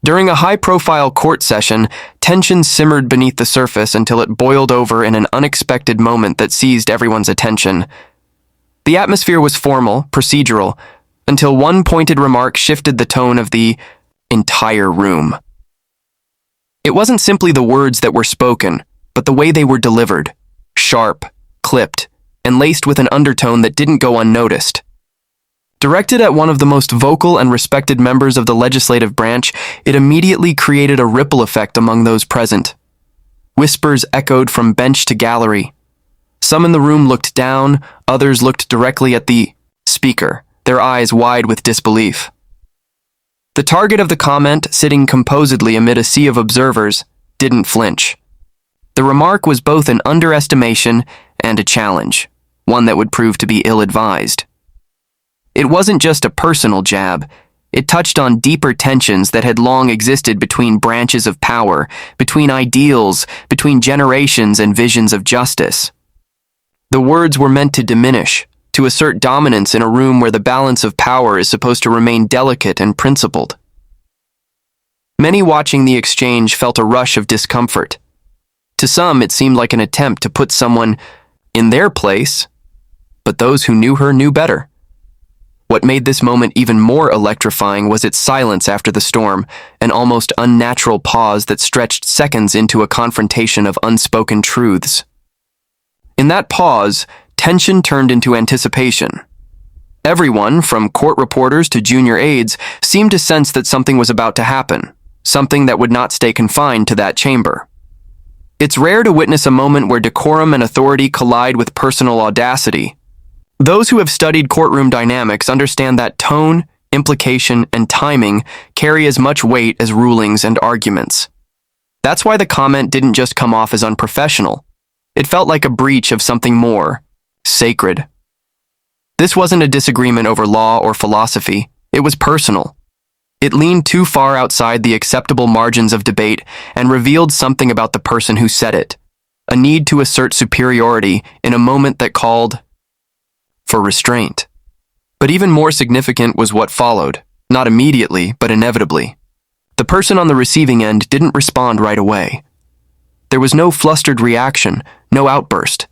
During a high-profile court session, tension simmered beneath the surface until it boiled over in an unexpected moment that seized everyone's attention. The atmosphere was formal, procedural, until one pointed remark shifted the tone of the entire room. It wasn't simply the words that were spoken, but the way they were delivered, sharp, clipped, and laced with an undertone that didn't go unnoticed. Directed at one of the most vocal and respected members of the legislative branch, it immediately created a ripple effect among those present. Whispers echoed from bench to gallery. Some in the room looked down, others looked directly at the speaker, their eyes wide with disbelief. The target of the comment, sitting composedly amid a sea of observers, didn't flinch. The remark was both an underestimation and a challenge, one that would prove to be ill-advised. It wasn't just a personal jab. It touched on deeper tensions that had long existed between branches of power, between ideals, between generations and visions of justice. The words were meant to diminish, to assert dominance in a room where the balance of power is supposed to remain delicate and principled. Many watching the exchange felt a rush of discomfort. To some, it seemed like an attempt to put someone in their place, but those who knew her knew better. What made this moment even more electrifying was its silence after the storm, an almost unnatural pause that stretched seconds into a confrontation of unspoken truths. In that pause, tension turned into anticipation. Everyone, from court reporters to junior aides, seemed to sense that something was about to happen, something that would not stay confined to that chamber. It's rare to witness a moment where decorum and authority collide with personal audacity. Those who have studied courtroom dynamics understand that tone, implication, and timing carry as much weight as rulings and arguments. That's why the comment didn't just come off as unprofessional. It felt like a breach of something more sacred. This wasn't a disagreement over law or philosophy. It was personal. It leaned too far outside the acceptable margins of debate and revealed something about the person who said it, a need to assert superiority in a moment that called for restraint. But even more significant was what followed, not immediately, but inevitably. The person on the receiving end didn't respond right away. There was no flustered reaction, no outburst,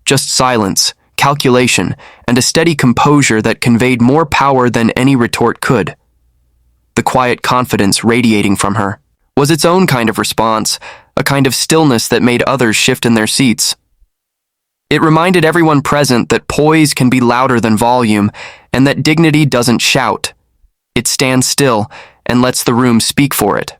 just silence, calculation, and a steady composure that conveyed more power than any retort could. The quiet confidence radiating from her was its own kind of response, a kind of stillness that made others shift in their seats. It reminded everyone present that poise can be louder than volume, and that dignity doesn't shout. It stands still and lets the room speak for it.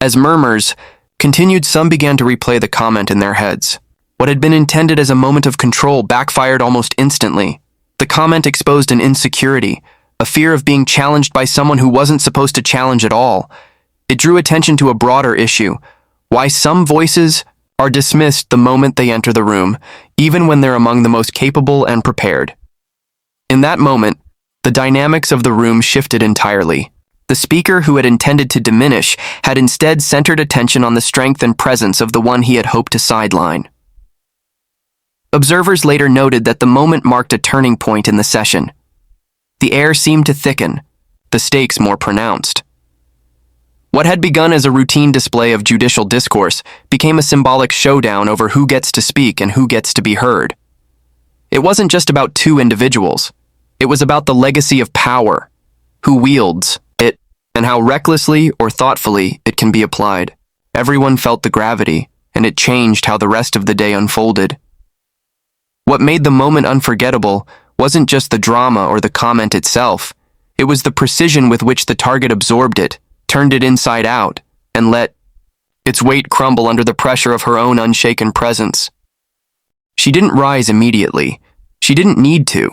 As murmurs continued, some began to replay the comment in their heads. What had been intended as a moment of control backfired almost instantly. The comment exposed an insecurity, a fear of being challenged by someone who wasn't supposed to challenge at all. It drew attention to a broader issue: why some voices are dismissed the moment they enter the room, even when they're among the most capable and prepared. In that moment, the dynamics of the room shifted entirely. The speaker who had intended to diminish had instead centered attention on the strength and presence of the one he had hoped to sideline. Observers later noted that the moment marked a turning point in the session. The air seemed to thicken, the stakes more pronounced. What had begun as a routine display of judicial discourse became a symbolic showdown over who gets to speak and who gets to be heard. It wasn't just about two individuals. It was about the legacy of power, who wields it, and how recklessly or thoughtfully it can be applied. Everyone felt the gravity, and it changed how the rest of the day unfolded. What made the moment unforgettable wasn't just the drama or the comment itself. It was the precision with which the target absorbed it, turned it inside out, and let its weight crumble under the pressure of her own unshaken presence. She didn't rise immediately. She didn't need to.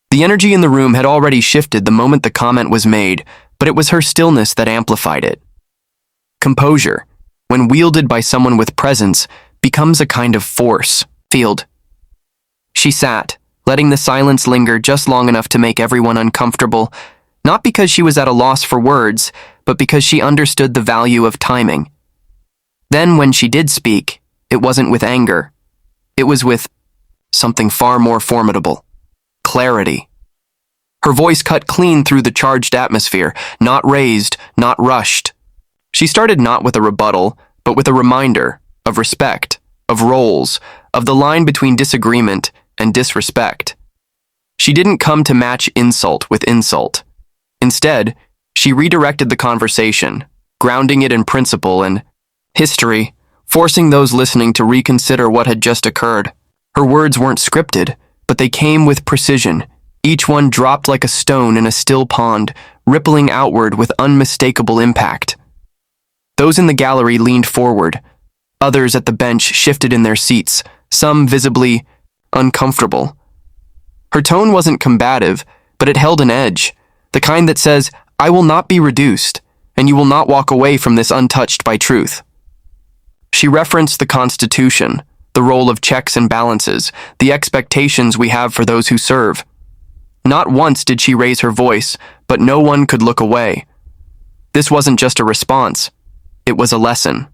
The energy in the room had already shifted the moment the comment was made, but it was her stillness that amplified it. Composure, when wielded by someone with presence, becomes a kind of force field. She sat, letting the silence linger just long enough to make everyone uncomfortable, not because she was at a loss for words, but because she understood the value of timing. Then when she did speak, it wasn't with anger. It was with something far more formidable: clarity. Her voice cut clean through the charged atmosphere, not raised, not rushed. She started not with a rebuttal, but with a reminder of respect, of roles, of the line between disagreement and disrespect. She didn't come to match insult with insult. Instead, she redirected the conversation, grounding it in principle and history, forcing those listening to reconsider what had just occurred. Her words weren't scripted, but they came with precision, each one dropped like a stone in a still pond, rippling outward with unmistakable impact. Those in the gallery leaned forward. Others at the bench shifted in their seats, some visibly uncomfortable. Her tone wasn't combative, but it held an edge, the kind that says, "I will not be reduced, and you will not walk away from this untouched by truth." She referenced the Constitution, the role of checks and balances, the expectations we have for those who serve. Not once did she raise her voice, but no one could look away. This wasn't just a response, it was a lesson.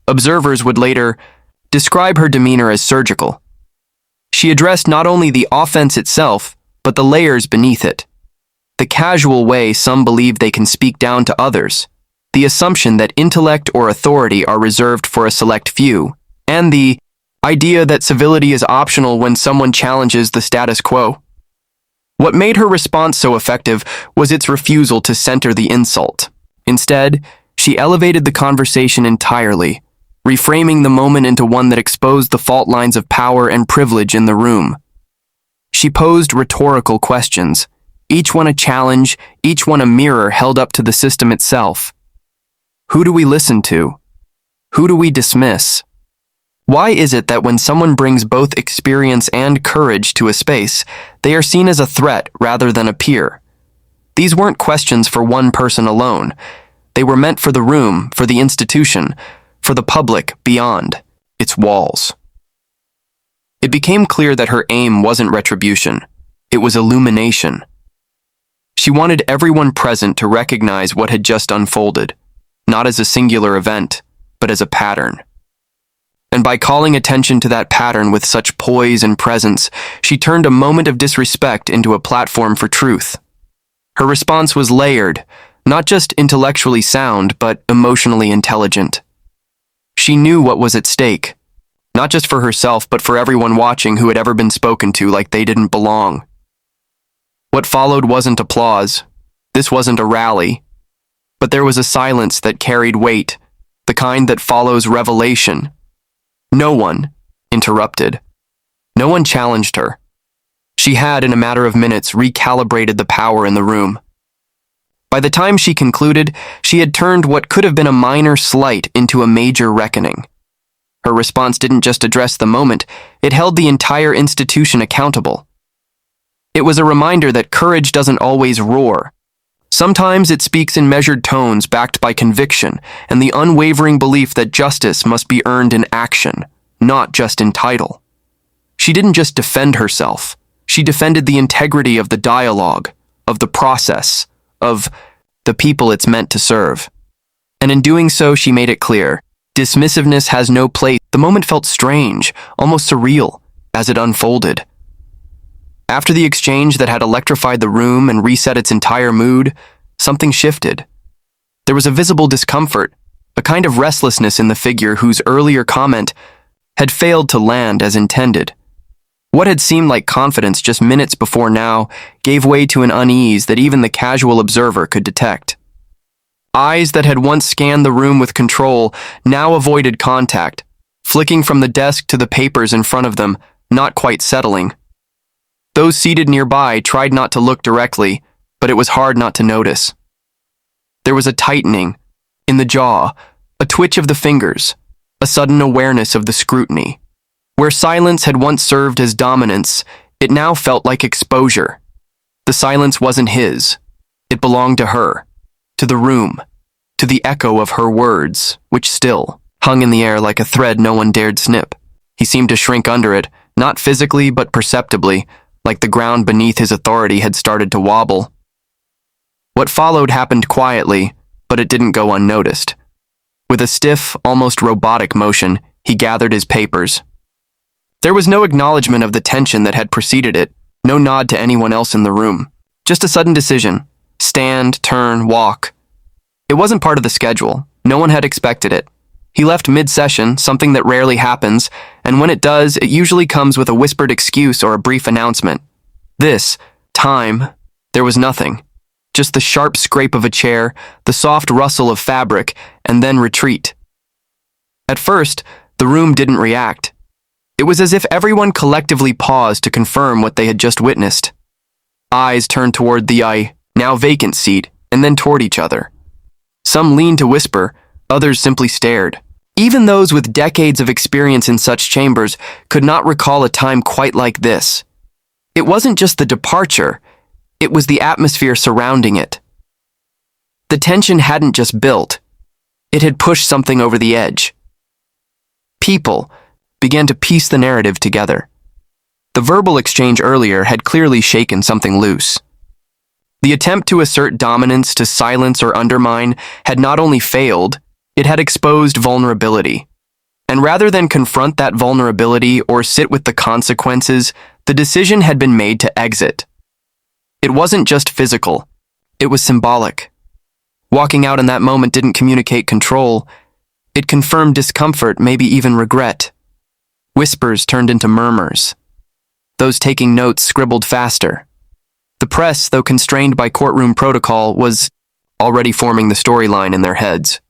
Observers would later describe her demeanor as surgical. She addressed not only the offense itself, but the layers beneath it. The casual way some believe they can speak down to others, the assumption that intellect or authority are reserved for a select few, and the idea that civility is optional when someone challenges the status quo. What made her response so effective was its refusal to center the insult. Instead, she elevated the conversation entirely, reframing the moment into one that exposed the fault lines of power and privilege in the room. She posed rhetorical questions, each one a challenge, each one a mirror held up to the system itself. Who do we listen to? Who do we dismiss? Why is it that when someone brings both experience and courage to a space, they are seen as a threat rather than a peer? These weren't questions for one person alone. They were meant for the room, for the institution, for the public beyond its walls. It became clear that her aim wasn't retribution. It was illumination. She wanted everyone present to recognize what had just unfolded, not as a singular event, but as a pattern. And by calling attention to that pattern with such poise and presence, she turned a moment of disrespect into a platform for truth. Her response was layered, not just intellectually sound, but emotionally intelligent. She knew what was at stake, not just for herself, but for everyone watching who had ever been spoken to like they didn't belong. What followed wasn't applause. This wasn't a rally. But there was a silence that carried weight, the kind that follows revelation. No one interrupted. No one challenged her. She had, in a matter of minutes, recalibrated the power in the room. By the time she concluded, she had turned what could have been a minor slight into a major reckoning. Her response didn't just address the moment, it held the entire institution accountable. It was a reminder that courage doesn't always roar. Sometimes it speaks in measured tones backed by conviction and the unwavering belief that justice must be earned in action, not just in title. She didn't just defend herself. She defended the integrity of the dialogue, of the process, of the people it's meant to serve. And in doing so, she made it clear, dismissiveness has no place. The moment felt strange, almost surreal, as it unfolded. After the exchange that had electrified the room and reset its entire mood, something shifted. There was a visible discomfort, a kind of restlessness in the figure whose earlier comment had failed to land as intended. What had seemed like confidence just minutes before now gave way to an unease that even the casual observer could detect. Eyes that had once scanned the room with control now avoided contact, flicking from the desk to the papers in front of them, not quite settling. Those seated nearby tried not to look directly, but it was hard not to notice. There was a tightening in the jaw, a twitch of the fingers, a sudden awareness of the scrutiny. Where silence had once served as dominance, it now felt like exposure. The silence wasn't his. It belonged to her, to the room, to the echo of her words, which still hung in the air like a thread no one dared snip. He seemed to shrink under it, not physically but perceptibly, like the ground beneath his authority had started to wobble. What followed happened quietly, but it didn't go unnoticed. With a stiff, almost robotic motion, he gathered his papers. There was no acknowledgement of the tension that had preceded it, no nod to anyone else in the room. Just a sudden decision. Stand, turn, walk, It wasn't part of the schedule. No one had expected it. He left mid-session, something that rarely happens, and when it does, it usually comes with a whispered excuse or a brief announcement. This time, there was nothing. Just the sharp scrape of a chair, the soft rustle of fabric, and then retreat. At first, the room didn't react. It was as if everyone collectively paused to confirm what they had just witnessed. Eyes turned toward the now vacant seat, and then toward each other. Some leaned to whisper, others simply stared. Even those with decades of experience in such chambers could not recall a time quite like this. It wasn't just the departure, it was the atmosphere surrounding it. The tension hadn't just built, it had pushed something over the edge. People began to piece the narrative together. The verbal exchange earlier had clearly shaken something loose. The attempt to assert dominance, to silence or undermine, had not only failed, it had exposed vulnerability. And rather than confront that vulnerability or sit with the consequences, the decision had been made to exit. It wasn't just physical, it was symbolic. Walking out in that moment didn't communicate control, it confirmed discomfort, maybe even regret. Whispers turned into murmurs. Those taking notes scribbled faster. The press, though constrained by courtroom protocol, was already forming the storyline in their heads.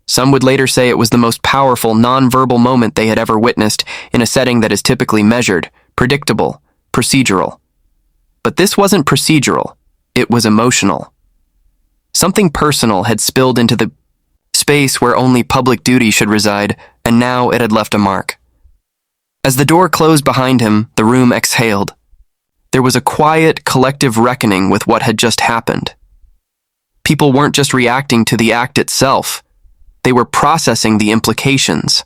Some would later say it was the most powerful, non-verbal moment they had ever witnessed in a setting that is typically measured, predictable, procedural. But this wasn't procedural, it was emotional. Something personal had spilled into the space where only public duty should reside, and now it had left a mark. As the door closed behind him, the room exhaled. There was a quiet, collective reckoning with what had just happened. People weren't just reacting to the act itself, they were processing the implications.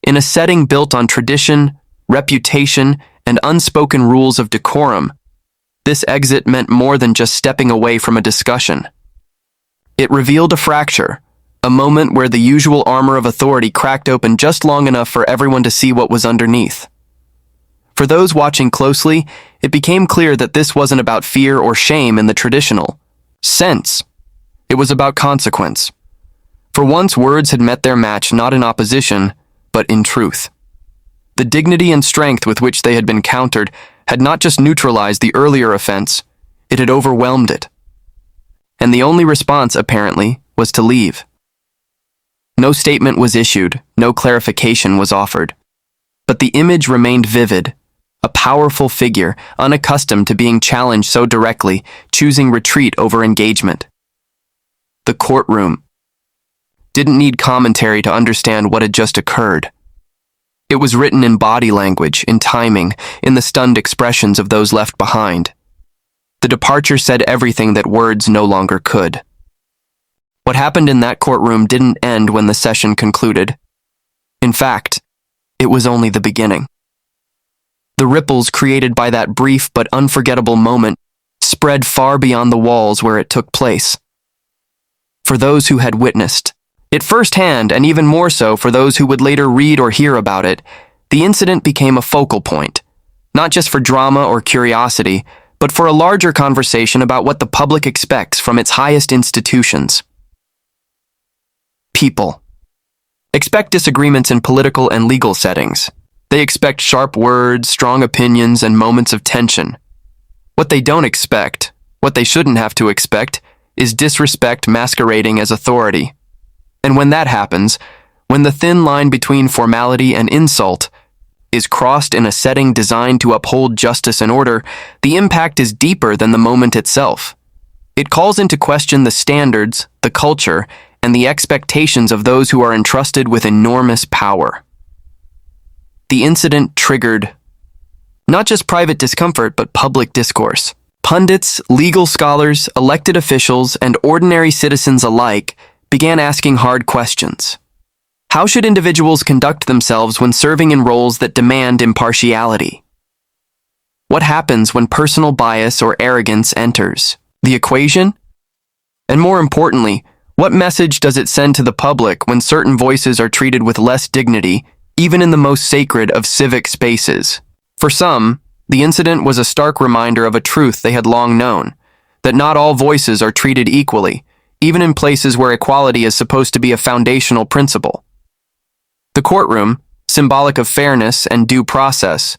In a setting built on tradition, reputation, and unspoken rules of decorum, this exit meant more than just stepping away from a discussion. It revealed a fracture, a moment where the usual armor of authority cracked open just long enough for everyone to see what was underneath. For those watching closely, it became clear that this wasn't about fear or shame in the traditional sense. It was about consequence. For once, words had met their match not in opposition, but in truth. The dignity and strength with which they had been countered had not just neutralized the earlier offense, it had overwhelmed it. And the only response, apparently, was to leave. No statement was issued, no clarification was offered. But the image remained vivid, a powerful figure, unaccustomed to being challenged so directly, choosing retreat over engagement. The courtroom didn't need commentary to understand what had just occurred. It was written in body language, in timing, in the stunned expressions of those left behind. The departure said everything that words no longer could. What happened in that courtroom didn't end when the session concluded. In fact, it was only the beginning. The ripples created by that brief but unforgettable moment spread far beyond the walls where it took place. For those who had witnessed it firsthand, and even more so for those who would later read or hear about it, the incident became a focal point, not just for drama or curiosity, but for a larger conversation about what the public expects from its highest institutions. People expect disagreements in political and legal settings. They expect sharp words, strong opinions, and moments of tension. What they don't expect, what they shouldn't have to expect, is disrespect masquerading as authority. And when that happens, when the thin line between formality and insult is crossed in a setting designed to uphold justice and order, the impact is deeper than the moment itself. It calls into question the standards, the culture, and the expectations of those who are entrusted with enormous power. The incident triggered not just private discomfort, but public discourse. Pundits, legal scholars, elected officials, and ordinary citizens alike began asking hard questions. How should individuals conduct themselves when serving in roles that demand impartiality? What happens when personal bias or arrogance enters the equation? And more importantly, what message does it send to the public when certain voices are treated with less dignity, even in the most sacred of civic spaces? For some, the incident was a stark reminder of a truth they had long known, that not all voices are treated equally, even in places where equality is supposed to be a foundational principle. The courtroom, symbolic of fairness and due process,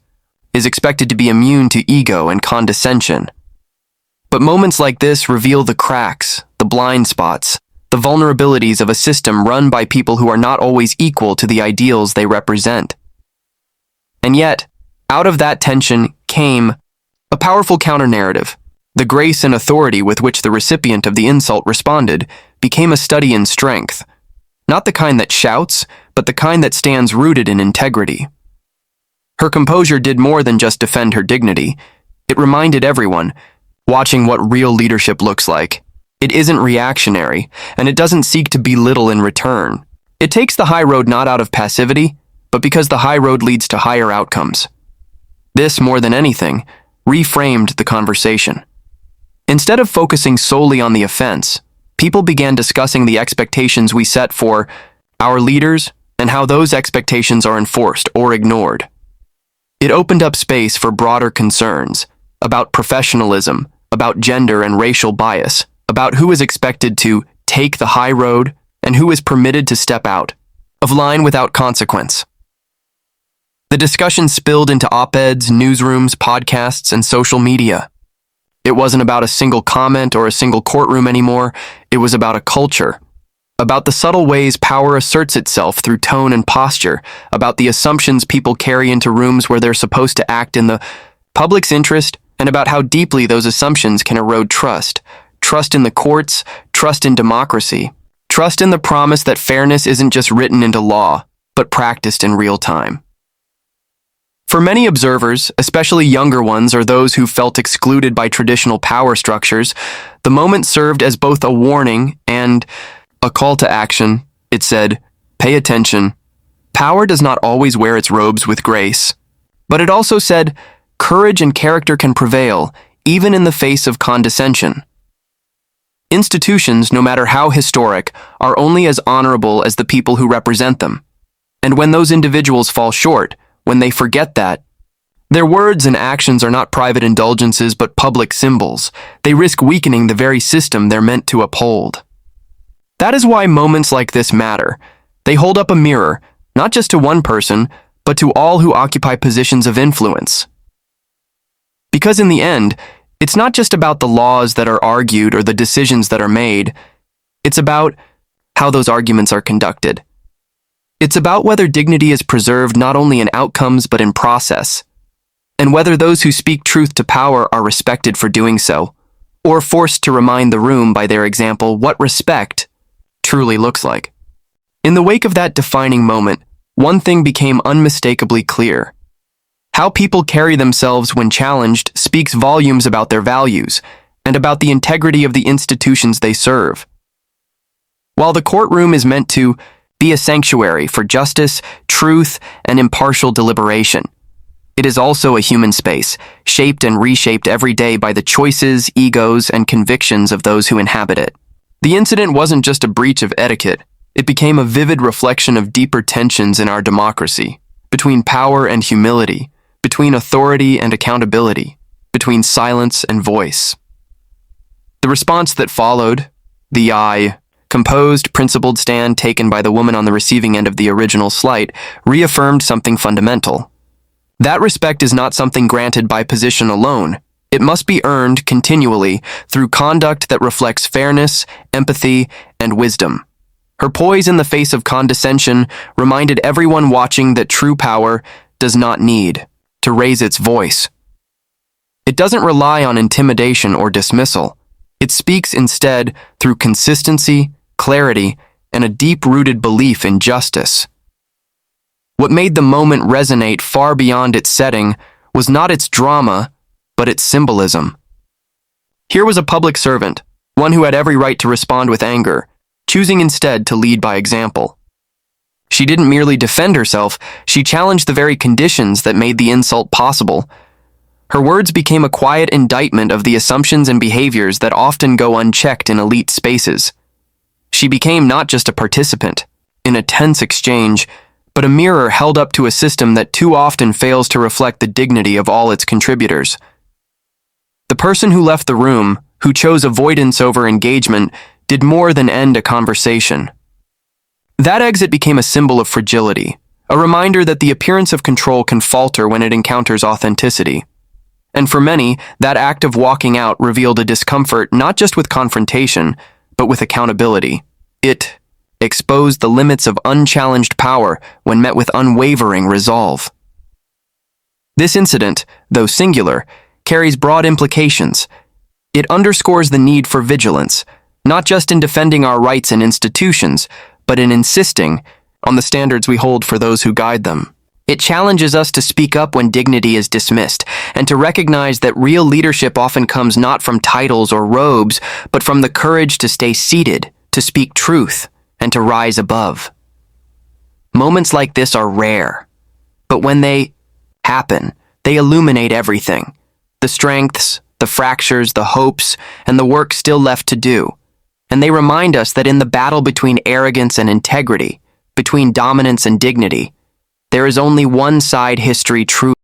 is expected to be immune to ego and condescension. But moments like this reveal the cracks, the blind spots, the vulnerabilities of a system run by people who are not always equal to the ideals they represent. And yet, out of that tension came a powerful counter-narrative. The grace and authority with which the recipient of the insult responded became a study in strength, not the kind that shouts, but the kind that stands rooted in integrity. Her composure did more than just defend her dignity. It reminded everyone, watching what real leadership looks like. It isn't reactionary, and it doesn't seek to belittle in return. It takes the high road not out of passivity, but because the high road leads to higher outcomes. This, more than anything, reframed the conversation. Instead of focusing solely on the offense, people began discussing the expectations we set for our leaders and how those expectations are enforced or ignored. It opened up space for broader concerns about professionalism, about gender and racial bias, about who is expected to take the high road and who is permitted to step out of line without consequence. The discussion spilled into op-eds, newsrooms, podcasts, and social media. It wasn't about a single comment or a single courtroom anymore. It was about a culture, about the subtle ways power asserts itself through tone and posture, about the assumptions people carry into rooms where they're supposed to act in the public's interest, and about how deeply those assumptions can erode trust. Trust in the courts, trust in democracy, trust in the promise that fairness isn't just written into law, but practiced in real time. For many observers, especially younger ones or those who felt excluded by traditional power structures, the moment served as both a warning and a call to action. It said, "Pay attention. Power does not always wear its robes with grace." But it also said, courage and character can prevail, even in the face of condescension. Institutions, no matter how historic, are only as honorable as the people who represent them. And when those individuals fall short, when they forget that, their words and actions are not private indulgences but public symbols. They risk weakening the very system they're meant to uphold. That is why moments like this matter. They hold up a mirror, not just to one person, but to all who occupy positions of influence. Because in the end, it's not just about the laws that are argued or the decisions that are made. It's about how those arguments are conducted. It's about whether dignity is preserved not only in outcomes but in process, and whether those who speak truth to power are respected for doing so, or forced to remind the room by their example what respect truly looks like. In the wake of that defining moment, one thing became unmistakably clear. How people carry themselves when challenged speaks volumes about their values and about the integrity of the institutions they serve. While the courtroom is meant to be a sanctuary for justice, truth, and impartial deliberation, it is also a human space, shaped and reshaped every day by the choices, egos, and convictions of those who inhabit it. The incident wasn't just a breach of etiquette. It became a vivid reflection of deeper tensions in our democracy, between power and humility, between authority and accountability, between silence and voice. The response that followed, the composed, principled stand taken by the woman on the receiving end of the original slight, reaffirmed something fundamental. That respect is not something granted by position alone. It must be earned continually through conduct that reflects fairness, empathy, and wisdom. Her poise in the face of condescension reminded everyone watching that true power does not need to raise its voice. It doesn't rely on intimidation or dismissal. It speaks instead through consistency, clarity, and a deep-rooted belief in justice. What made the moment resonate far beyond its setting was not its drama, but its symbolism. Here was a public servant, one who had every right to respond with anger, choosing instead to lead by example. She didn't merely defend herself, she challenged the very conditions that made the insult possible. Her words became a quiet indictment of the assumptions and behaviors that often go unchecked in elite spaces. She became not just a participant in a tense exchange, but a mirror held up to a system that too often fails to reflect the dignity of all its contributors. The person who left the room, who chose avoidance over engagement, did more than end a conversation. That exit became a symbol of fragility, a reminder that the appearance of control can falter when it encounters authenticity. And for many, that act of walking out revealed a discomfort not just with confrontation, but with accountability. It exposed the limits of unchallenged power when met with unwavering resolve. This incident, though singular, carries broad implications. It underscores the need for vigilance, not just in defending our rights and institutions, but in insisting on the standards we hold for those who guide them. It challenges us to speak up when dignity is dismissed, and to recognize that real leadership often comes not from titles or robes, but from the courage to stay seated, to speak truth, and to rise above. Moments like this are rare, but when they happen, they illuminate everything: the strengths, the fractures, the hopes, and the work still left to do. And they remind us that in the battle between arrogance and integrity, between dominance and dignity, there is only one side history truly